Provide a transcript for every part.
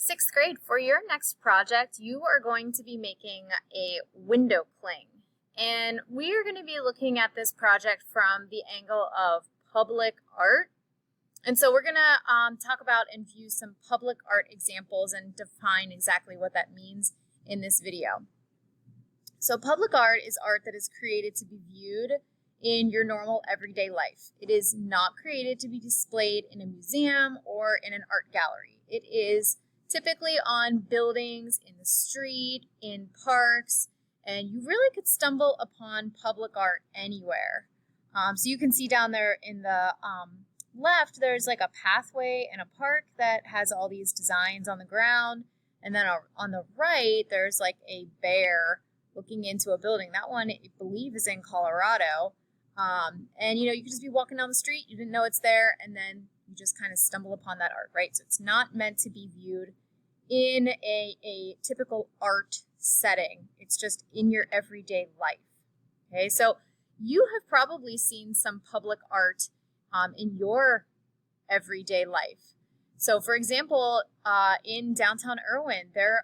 Sixth grade, for your next project, you are going to be making a window cling. And we are going to be looking at this project from the angle of public art. And so we're going to talk about and view some public art examples and define exactly what that means in this video. So public art is art that is created to be viewed in your normal everyday life. It is not created to be displayed in a museum or in an art gallery. It is typically on buildings, in the street, in parks, and you really could stumble upon public art anywhere. So you can see down there in the left, there's like a pathway in a park that has all these designs on the ground. And then on the right, there's like a bear looking into a building. That one, I believe, is in Colorado. And you could just be walking down the street, you didn't know it's there, and then you just kind of stumble upon that art, right? So it's not meant to be viewed in a typical art setting. It's just in your everyday life. Okay, so you have probably seen some public art in your everyday life. So for example, in downtown Irwin, there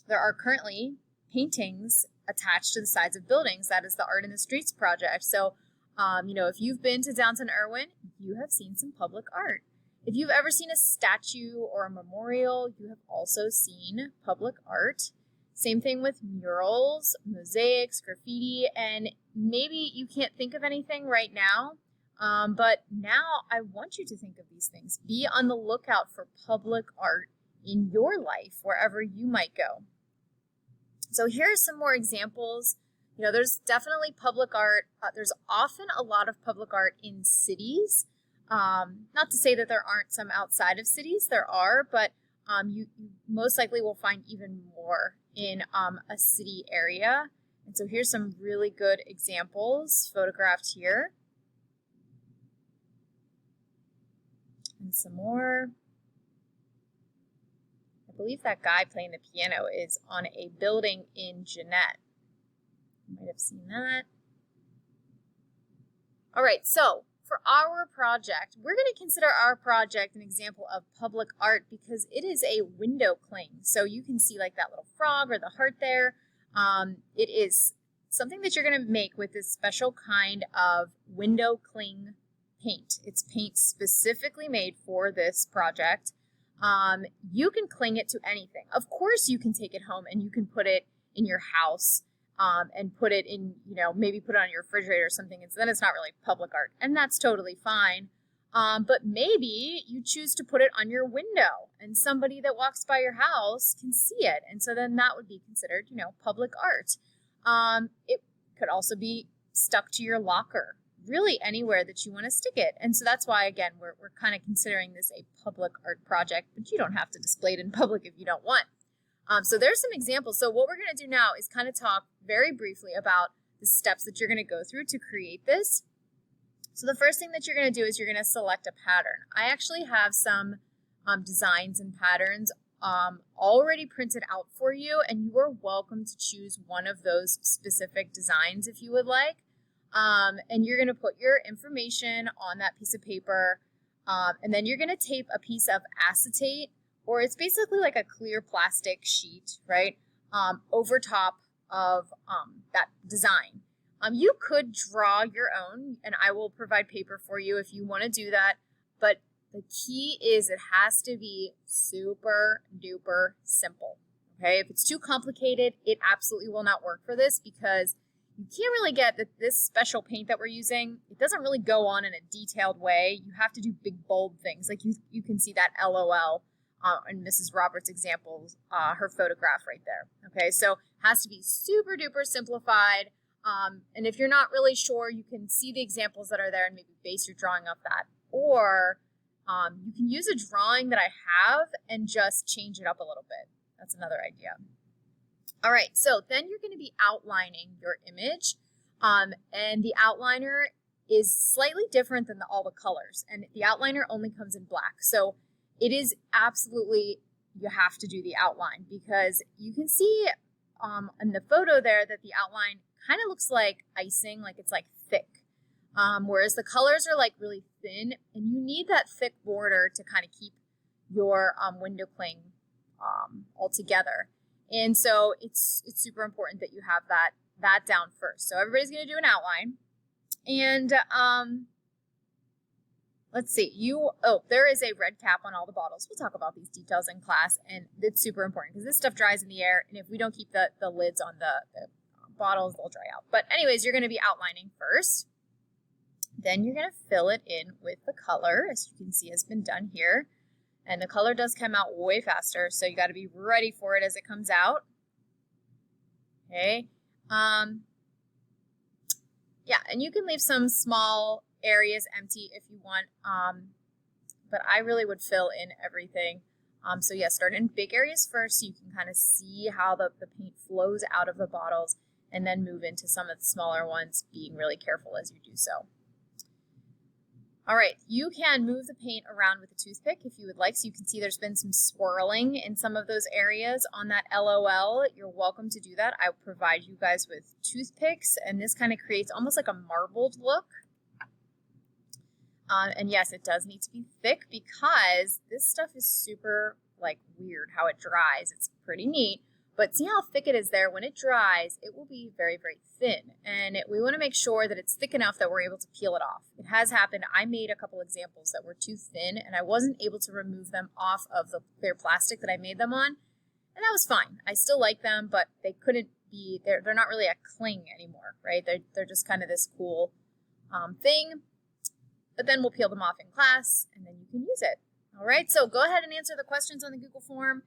are currently paintings attached to the sides of buildings. That is the Art in the Streets project. So, if you've been to downtown Irwin, you have seen some public art. If you've ever seen a statue or a memorial, you have also seen public art. Same thing with murals, mosaics, graffiti, and maybe you can't think of anything right now, but now I want you to think of these things. Be on the lookout for public art in your life, wherever you might go. So here are some more examples. There's definitely public art. There's often a lot of public art in cities. Not to say that there aren't some outside of cities. There are, but you most likely will find even more in a city area. And so here's some really good examples photographed here. And some more. I believe that guy playing the piano is on a building in Jeanette. You might have seen that. All right, so for our project, we're going to consider our project an example of public art because it is a window cling. So you can see like that little frog or the heart there. It is something that you're going to make with this special kind of window cling paint. It's paint specifically made for this project. You can cling it to anything. Of course, you can take it home and you can put it in your house and put it in, maybe put it on your refrigerator or something. And so then it's not really public art, and that's totally fine. But maybe you choose to put it on your window and somebody that walks by your house can see it. And so then that would be considered, public art. It could also be stuck to your locker, really anywhere that you want to stick it. And so that's why, again, we're kind of considering this a public art project, but you don't have to display it in public if you don't want. So there's some examples. So what we're going to do now is kind of talk very briefly about the steps that you're going to go through to create this. So the first thing that you're going to do is you're going to select a pattern. I actually have some designs and patterns already printed out for you, and you are welcome to choose one of those specific designs if you would like. And you're going to put your information on that piece of paper, and then you're going to tape a piece of acetate, or it's basically like a clear plastic sheet, right, over top of that design. You could draw your own, and I will provide paper for you if you want to do that, but the key is it has to be super duper simple, okay? If it's too complicated, it absolutely will not work for this because you can't really get that this special paint that we're using, it doesn't really go on in a detailed way. You have to do big, bold things. Like you can see that LOL in Mrs. Roberts' example, her photograph right there. Okay, so it has to be super duper simplified. And if you're not really sure, you can see the examples that are there and maybe base your drawing off that. Or you can use a drawing that I have and just change it up a little bit. That's another idea. All right, so then you're going to be outlining your image, and the outliner is slightly different than all the colors, and the outliner only comes in black. So it is absolutely, you have to do the outline because you can see in the photo there that the outline kind of looks like icing, like it's like thick, whereas the colors are like really thin, and you need that thick border to kind of keep your window cling altogether. And so it's super important that you have that down first. So everybody's going to do an outline. And let's see, there is a red cap on all the bottles. We'll talk about these details in class, and it's super important because this stuff dries in the air, and if we don't keep the lids on the bottles, they'll dry out. But anyways, you're going to be outlining first. Then you're going to fill it in with the color, as you can see has been done here. And the color does come out way faster, so you got to be ready for it as it comes out. Okay. Yeah, and you can leave some small areas empty if you want, but I really would fill in everything. So yeah, start in big areas first so you can kind of see how the paint flows out of the bottles, and then move into some of the smaller ones, being really careful as you do so. All right, you can move the paint around with a toothpick if you would like. So you can see there's been some swirling in some of those areas on that LOL. You're welcome to do that. I provide you guys with toothpicks, and this kind of creates almost like a marbled look. And yes, it does need to be thick because this stuff is super weird how it dries. It's pretty neat, but see how thick it is there? When it dries, it will be very, very thin. And we want to make sure that it's thick enough that we're able to peel it off. It has happened. I made a couple examples that were too thin, and I wasn't able to remove them off of the clear plastic that I made them on. And that was fine. I still like them, but they couldn't be, they're not really a cling anymore, right? They're just kind of this cool thing. But then we'll peel them off in class, and then you can use it. All right, so go ahead and answer the questions on the Google form.